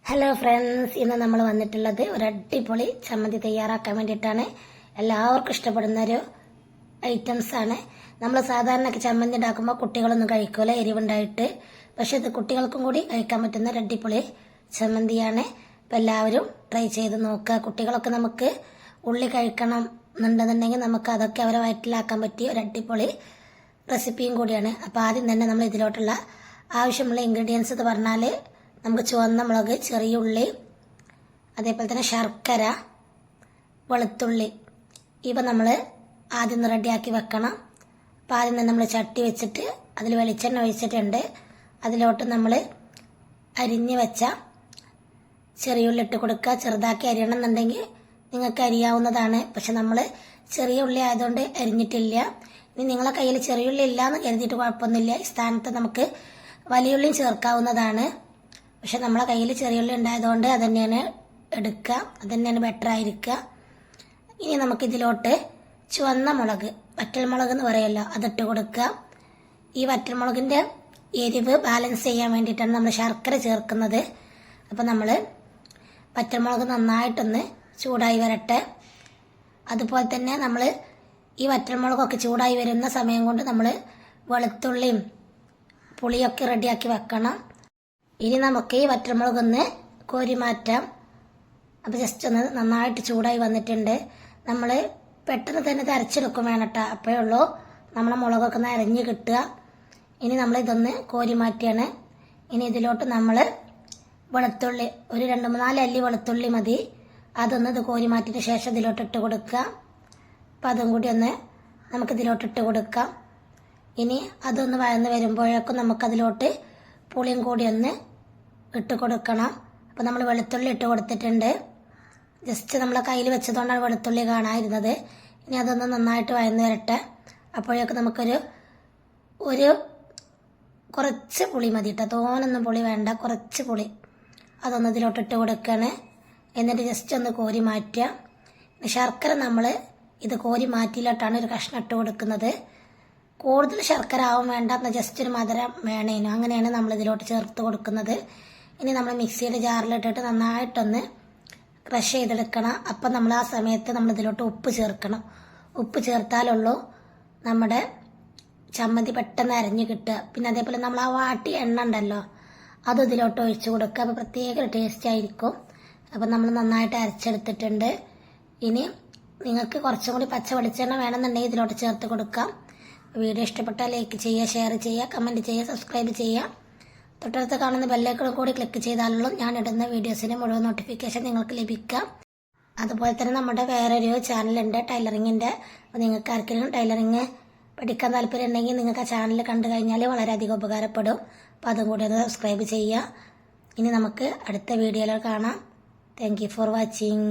Hello friends, ഇന്ന് നമ്മൾ വന്നിട്ടുള്ളത് ഒരു അടിപൊളി ചമ്മന്തി തയ്യാറാക്കാൻ വേണ്ടിയിട്ടാണ്. എല്ലാവർക്കും ഇഷ്ടപ്പെടുന്ന ഒരു ഐറ്റംസ് ആണ്. നമ്മൾ സാധാരണ ചമ്മന്തി ഉണ്ടാക്കുമ്പോൾ കുട്ടികളൊന്നും കഴിക്കൂല എരിവുണ്ടായിട്ട്. പക്ഷെ ഇത് കുട്ടികൾക്കും കൂടി കഴിക്കാൻ പറ്റുന്ന ഒരു അടിപൊളി ചമ്മന്തിയാണ്. അപ്പം എല്ലാവരും ട്രൈ ചെയ്ത് നോക്കുക. കുട്ടികളൊക്കെ നമുക്ക് ഉള്ളി കഴിക്കണം എന്നുണ്ടെന്നുണ്ടെങ്കിൽ നമുക്ക് അതൊക്കെ അവരെ വയറ്റിലാക്കാൻ പറ്റിയ ഒരു അടിപൊളി റെസിപ്പിയും കൂടിയാണ്. അപ്പോൾ ആദ്യം തന്നെ നമ്മൾ ഇതിലോട്ടുള്ള ആവശ്യമുള്ള ഇൻഗ്രീഡിയൻസ് എന്ന് പറഞ്ഞാൽ നമുക്ക് ചുവന്ന മുളക്, ചെറിയ ഉള്ളി, അതേപോലെ തന്നെ ശർക്കര, വെളുത്തുള്ളി, ഇവ നമ്മൾ ആദ്യം റെഡിയാക്കി വെക്കണം. അപ്പോൾ ആദ്യം തന്നെ നമ്മൾ ചട്ടി വെച്ചിട്ട് അതിൽ വെളിച്ചെണ്ണ ഒഴിച്ചിട്ടുണ്ട്. അതിലോട്ട് നമ്മൾ അരിഞ്ഞ് വെച്ച ചെറിയ ഉള്ളി ഇട്ട് കൊടുക്കുക. ചെറുതാക്കി അരിയണം എന്നുണ്ടെങ്കിൽ നിങ്ങൾക്ക് അരിയാവുന്നതാണ്. പക്ഷെ നമ്മൾ ചെറിയ ഉള്ളി ആയതുകൊണ്ട് അരിഞ്ഞിട്ടില്ല. ഇനി നിങ്ങളെ കയ്യിൽ ചെറിയ ഉള്ളി ഇല്ല എന്ന് കരുതിയിട്ട് കുഴപ്പമൊന്നുമില്ല. ഈ സ്ഥാനത്ത് നമുക്ക് വലിയ ഉള്ളിയും ചേർക്കാവുന്നതാണ്. പക്ഷെ നമ്മളെ കയ്യിൽ ചെറിയ ഉള്ളി ഉണ്ടായതുകൊണ്ട് അത് തന്നെയാണ് എടുക്കുക, അത് തന്നെയാണ് ബെറ്റർ ആയിരിക്കുക. ഇനി നമുക്കിതിലോട്ട് ചുവന്ന മുളക്, വറ്റൽമുളക് എന്ന് പറയുമല്ലോ, അതിട്ട് കൊടുക്കുക. ഈ വറ്റൽമുളകിൻ്റെ എരിവ് ബാലൻസ് ചെയ്യാൻ വേണ്ടിയിട്ടാണ് നമ്മൾ ശർക്കര ചേർക്കുന്നത്. അപ്പം നമ്മൾ വറ്റൽമുളക് നന്നായിട്ടൊന്ന് ചൂടായി വരട്ടെ. അതുപോലെ തന്നെ നമ്മൾ ഈ വറ്റൽമുളകൊക്കെ ചൂടായി വരുന്ന സമയം കൊണ്ട് നമ്മൾ വെളുത്തുള്ളിയും പുളിയൊക്കെ റെഡിയാക്കി വെക്കണം. ഇനി നമുക്ക് ഈ വറ്റൽമുളകൊന്ന് കോരി മാറ്റാം. അപ്പോൾ ജസ്റ്റ് ഒന്ന് നന്നായിട്ട് ചൂടായി വന്നിട്ടുണ്ട്. നമ്മൾ പെട്ടെന്ന് തന്നെ ഇത് അരച്ചെടുക്കും വേണം കേട്ടോ. അപ്പോഴേ ഉള്ളൂ നമ്മളെ മുളകൊക്കെ ഒന്ന് അരഞ്ഞ് കിട്ടുക. ഇനി നമ്മൾ ഇതൊന്ന് കോരി മാറ്റിയാണ്. ഇനി ഇതിലോട്ട് നമ്മൾ വെളുത്തുള്ളി, ഒരു 2-4 അല്ലി വെളുത്തുള്ളി മതി. അതൊന്ന് ഇത് കോരി മാറ്റിയ ശേഷം ഇതിലോട്ട് ഇട്ട് കൊടുക്കുക. അപ്പം അതും കൂടി ഒന്ന് നമുക്കിതിലോട്ട് ഇട്ട് കൊടുക്കാം. ഇനി അതൊന്ന് വഴന്ന് വരുമ്പോഴേക്കും നമുക്കതിലോട്ട് പുളിയും കൂടി ഒന്ന് ഇട്ട് കൊടുക്കണം. അപ്പോൾ നമ്മൾ വെളുത്തുള്ളി ഇട്ട് കൊടുത്തിട്ടുണ്ട്. ജസ്റ്റ് നമ്മളെ കയ്യിൽ വെച്ചതുകൊണ്ടാണ് വെളുത്തുള്ളി കാണാതിരുന്നത്. ഇനി അതൊന്ന് നന്നായിട്ട് വഴന്ന് വരട്ടെ. അപ്പോഴേക്കും നമുക്കൊരു കുറച്ച് പുളി മതി കേട്ടോ, തോനൊന്നും പുളി വേണ്ട, കുറച്ച് പുളി അതൊന്ന് ഇതിലോട്ട് ഇട്ട് കൊടുക്കുകയാണ്. എന്നിട്ട് ജസ്റ്റ് ഒന്ന് കോരി മാറ്റുക. ശർക്കര നമ്മൾ ഇത് കോരി മാറ്റിയിലോട്ടാണ് ഒരു കഷ്ണം ഇട്ട് കൊടുക്കുന്നത്. കൂടുതൽ ശർക്കര ആവും വേണ്ട, എന്നാൽ ജസ്റ്റ് ഒരു മധുരം വേണേനു, അങ്ങനെയാണ് നമ്മൾ ഇതിലോട്ട് ചേർത്ത് കൊടുക്കുന്നത്. ഇനി നമ്മൾ മിക്സിയുടെ ജാറിലിട്ടിട്ട് നന്നായിട്ടൊന്ന് ക്രഷ് ചെയ്തെടുക്കണം. അപ്പം നമ്മൾ ആ സമയത്ത് നമ്മൾ ഇതിലോട്ട് ഉപ്പ് ചേർക്കണം. ഉപ്പ് ചേർത്താലുള്ളൂ നമ്മുടെ ചമ്മന്തി പെട്ടെന്ന് അരഞ്ഞ് കിട്ടുക. പിന്നെ അതേപോലെ നമ്മൾ ആ വാട്ടി എണ്ണ ഉണ്ടല്ലോ, അത് ഇതിലോട്ട് ഒഴിച്ച് കൊടുക്കുക. അപ്പോൾ പ്രത്യേക ടേസ്റ്റ് ആയിരിക്കും. അപ്പം നമ്മൾ നന്നായിട്ട് അരച്ചെടുത്തിട്ടുണ്ട്. ഇനി നിങ്ങൾക്ക് കുറച്ചും കൂടി പച്ച വെളിച്ചെണ്ണ വേണമെന്നുണ്ടെങ്കിൽ ഇതിലോട്ട് ചേർത്ത് കൊടുക്കാം. വീഡിയോ ഇഷ്ടപ്പെട്ടാൽ ലൈക്ക് ചെയ്യുക, ഷെയർ ചെയ്യുക, കമൻറ്റ് ചെയ്യുക, സബ്സ്ക്രൈബ് ചെയ്യുക. തൊട്ടടുത്ത് കാണുന്ന ബെല്ലൈക്കൺ കൂടി ക്ലിക്ക് ചെയ്താലുള്ള ഞാൻ ഇടുന്ന വീഡിയോസിൻ്റെ മുഴുവൻ നോട്ടിഫിക്കേഷൻ നിങ്ങൾക്ക് ലഭിക്കാം. അതുപോലെ തന്നെ നമ്മുടെ വേറൊരു ചാനലുണ്ട് ടൈലറിങ്ങിൻ്റെ. അപ്പോൾ നിങ്ങൾക്ക് ആർക്കെങ്കിലും ടൈലറിങ് പഠിക്കാൻ താല്പര്യം ഉണ്ടെങ്കിൽ നിങ്ങൾക്ക് ആ ചാനൽ കണ്ടു കഴിഞ്ഞാൽ വളരെയധികം ഉപകാരപ്പെടും. അപ്പോൾ അതും കൂടി ഒന്ന് സബ്സ്ക്രൈബ് ചെയ്യുക. ഇനി നമുക്ക് അടുത്ത വീഡിയോയിൽ കാണാം. Thank you for watching.